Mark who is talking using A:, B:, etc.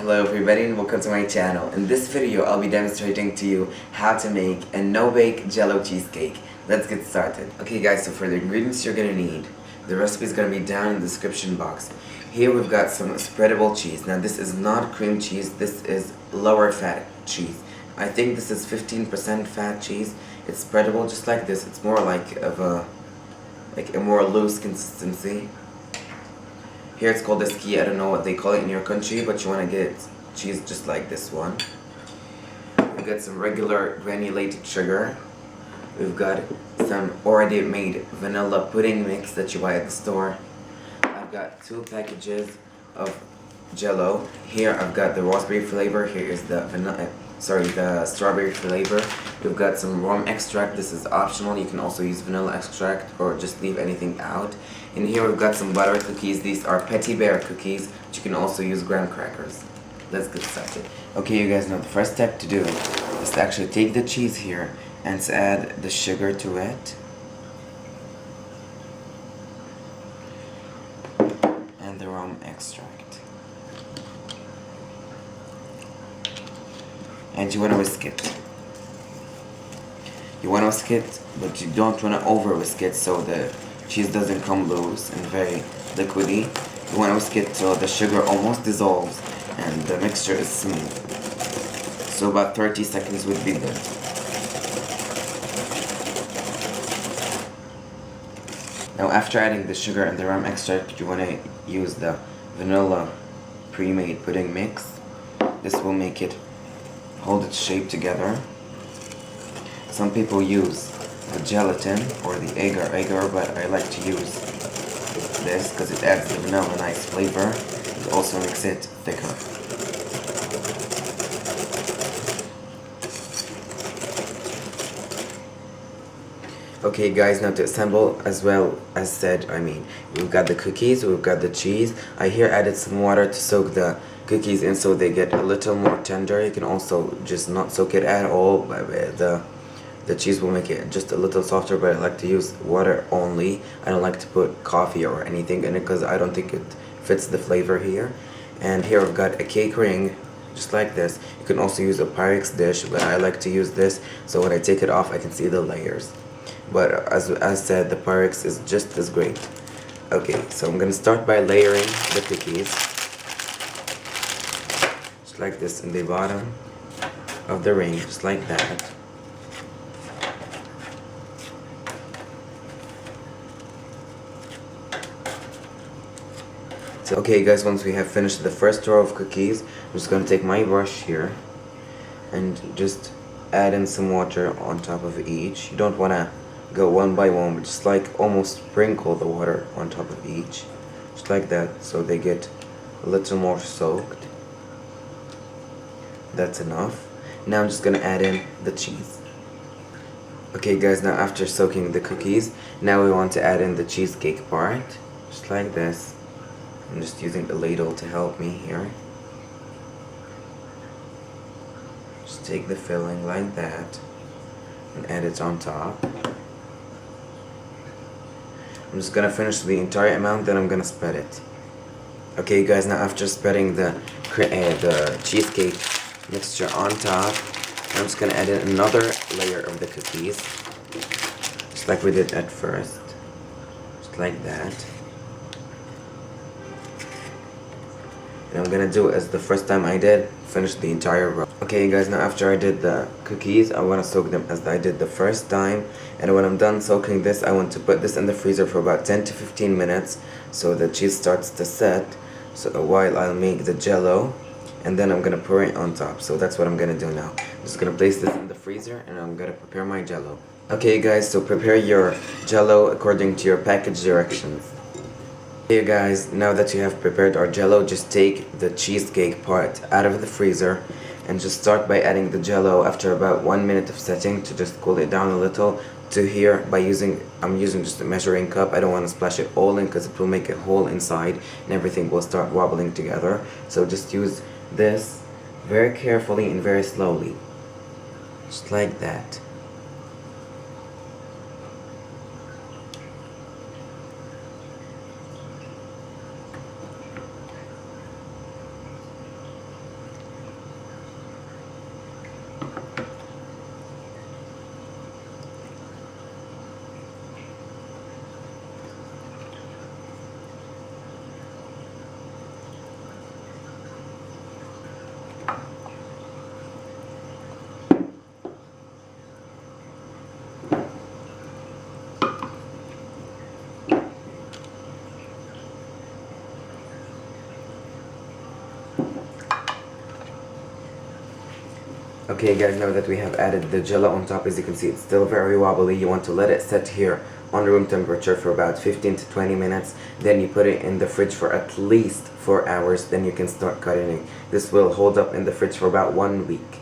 A: Hello everybody and welcome to my channel. In this video I'll be demonstrating to you how to make a no-bake Jello cheesecake. Let's get started. Okay guys, so for the ingredients you're gonna need, the recipe is gonna be down in the description box. Here we've got some spreadable cheese. Now this is not cream cheese, this is lower fat cheese. I think this is 15% fat cheese. It's spreadable just like this. It's more like a more loose consistency. Here it's called a ski. I don't know what they call it in your country, but you want to get cheese just like this one. We've got some regular granulated sugar. We've got some already made vanilla pudding mix that you buy at the store. I've got 2 packages of Jello. Here I've got the raspberry flavor. Here is the the strawberry flavor. We've got some rum extract. This is optional. You can also use vanilla extract or just leave anything out. And here we've got some butter cookies. These are Petit Bear cookies, but you can also use graham crackers. Let's get started. Okay, you guys know the first step to do is to actually take the cheese here and to add the sugar to it. And the rum extract. And you want to whisk it. You want to whisk it, but you don't want to over whisk it so the cheese doesn't come loose and very liquidy. You want to whisk it till the sugar almost dissolves and the mixture is smooth. So about 30 seconds would be good. Now after adding the sugar and the rum extract, you want to use the vanilla pre-made pudding mix. This will make it hold its shape together. Some people use the gelatin or the agar, but I like to use this because it adds the vanilla nice flavor. It also makes it thicker. Okay guys, now to assemble as well as said, we've got the cookies, we've got the cheese. I here added some water to soak the cookies in so they get a little more tender. You can also just not soak it at all. The cheese will make it just a little softer, but I like to use water only. I don't like to put coffee or anything in it because I don't think it fits the flavor here. And here I've got a cake ring, just like this. You can also use a Pyrex dish, but I like to use this so when I take it off I can see the layers. But as said, the Pyrex is just as great. Okay, so I'm gonna start by layering the cookies. Just like this in the bottom of the ring, just like that. So, okay guys, once we have finished the first row of cookies, I'm just going to take my brush here and just add in some water on top of each. You don't want to go one by one, but just like almost sprinkle the water on top of each. Just like that, so they get a little more soaked. That's enough. Now I'm just going to add in the cheese. Okay guys, now after soaking the cookies, now we want to add in the cheesecake part. Just like this. I'm just using a ladle to help me here. Just take the filling like that and add it on top. I'm just gonna finish the entire amount, then I'm gonna spread it. Okay guys, now after spreading the cheesecake mixture on top, I'm just gonna add in another layer of the cookies, just like we did at first, just like that. And I'm gonna do it as the first time I did, finish the entire row. Okay guys, now after I did the cookies, I want to soak them as I did the first time. And when I'm done soaking this, I want to put this in the freezer for about 10 to 15 minutes so the cheese starts to set. So while I'll make the Jello, and then I'm gonna pour it on top. So that's what I'm gonna do now. I'm just gonna place this in the freezer and I'm gonna prepare my Jello. Okay guys, so prepare your Jello according to your package directions. Hey guys, now that you have prepared our Jello, just take the cheesecake part out of the freezer and just start by adding the Jello after about 1 minute of setting to just cool it down a little to here I'm using just a measuring cup. I don't want to splash it all in because it will make a hole inside and everything will start wobbling together. So just use this very carefully and very slowly. Just like that. Okay guys, now that we have added the Jello on top, as you can see it's still very wobbly. You want to let it set here on room temperature for about 15 to 20 minutes. Then you put it in the fridge for at least 4 hours. Then you can start cutting it. This will hold up in the fridge for about 1 week.